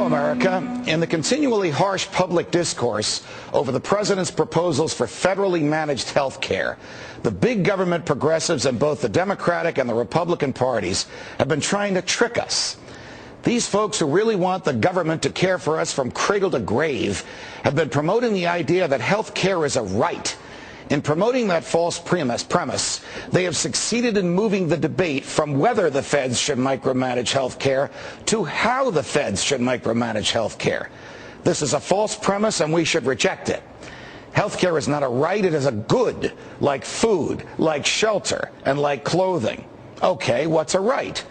Hello, America. In the continually harsh public discourse over the president's proposals for federally managed health care, the big government progressives in both the Democratic and the Republican parties have been trying to trick us. These folks who really want the government to care for us from cradle to grave have been promoting the idea that health care is a right. In promoting that false premise, they have succeeded in moving the debate from whether the feds should micromanage health care to how the feds should micromanage health care. This is a false premise and we should reject it. Health care is not a right, it is a good, like food, like shelter, and like clothing. Okay, what's a right?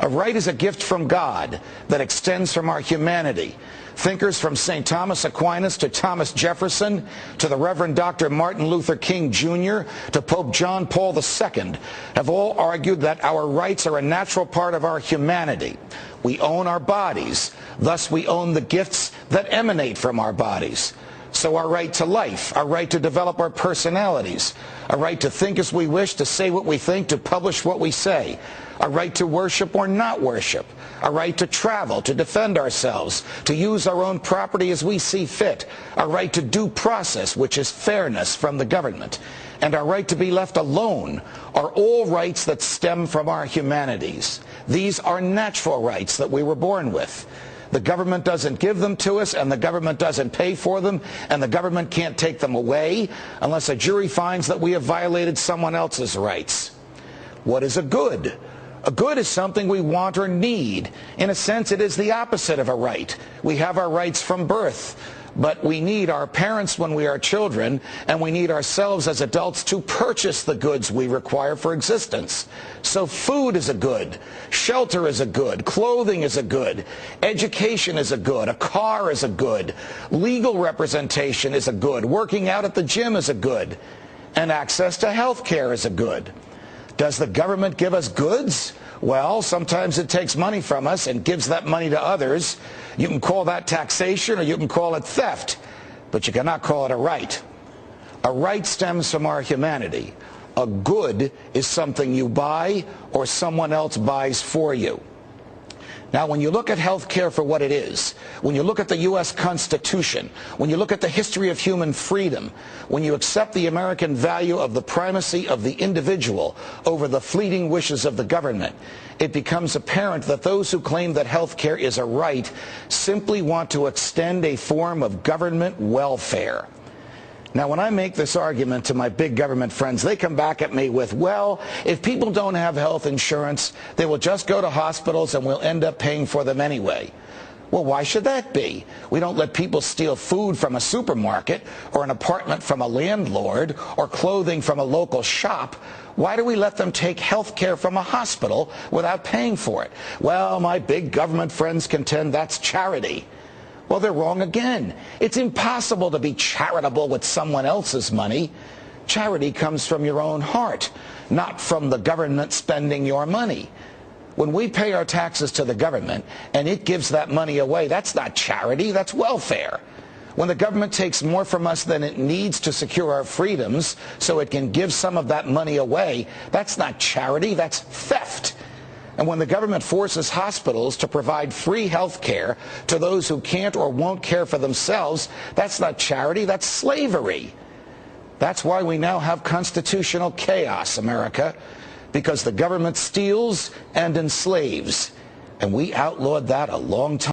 A right is a gift from God that extends from our humanity. Thinkers from St. Thomas Aquinas to Thomas Jefferson to the Reverend Dr. Martin Luther King Jr. to Pope John Paul II have all argued that our rights are a natural part of our humanity. We own our bodies, thus we own the gifts that emanate from our bodies. So our right to life, our right to develop our personalities, a right to think as we wish, to say what we think, to publish what we say, a right to worship or not worship, a right to travel, to defend ourselves, to use our own property as we see fit, a right to due process, which is fairness from the government, and our right to be left alone are all rights that stem from our humanities. These are natural rights that we were born with. The government doesn't give them to us, and the government doesn't pay for them, and the government can't take them away unless a jury finds that we have violated someone else's rights. What is a good? A good is something we want or need. In a sense, it is the opposite of a right. We have our rights from birth, but we need our parents when we are children, and we need ourselves as adults to purchase the goods we require for existence. So food is a good, shelter is a good, clothing is a good, education is a good, a car is a good, legal representation is a good, working out at the gym is a good, and access to health care is a good. Does the government give us goods? Well, sometimes it takes money from us and gives that money to others. You can call that taxation or you can call it theft, but you cannot call it a right. A right stems from our humanity. A good is something you buy or someone else buys for you. Now, when you look at health care for what it is, when you look at the U.S. Constitution, when you look at the history of human freedom, when you accept the American value of the primacy of the individual over the fleeting wishes of the government, it becomes apparent that those who claim that health care is a right simply want to extend a form of government welfare. Now, when I make this argument to my big government friends, they come back at me with, well, if people don't have health insurance, they will just go to hospitals and we'll end up paying for them anyway. Well, why should that be? We don't let people steal food from a supermarket or an apartment from a landlord or clothing from a local shop. Why do we let them take health care from a hospital without paying for it? Well, my big government friends contend that's charity. Well, they're wrong again. It's impossible to be charitable with someone else's money. Charity comes from your own heart, not from the government spending your money. When we pay our taxes to the government and it gives that money away, that's not charity, that's welfare. When the government takes more from us than it needs to secure our freedoms so it can give some of that money away, that's not charity, that's theft. And when the government forces hospitals to provide free health care to those who can't or won't care for themselves, that's not charity, that's slavery. That's why we now have constitutional chaos, America, because the government steals and enslaves. And we outlawed that a long time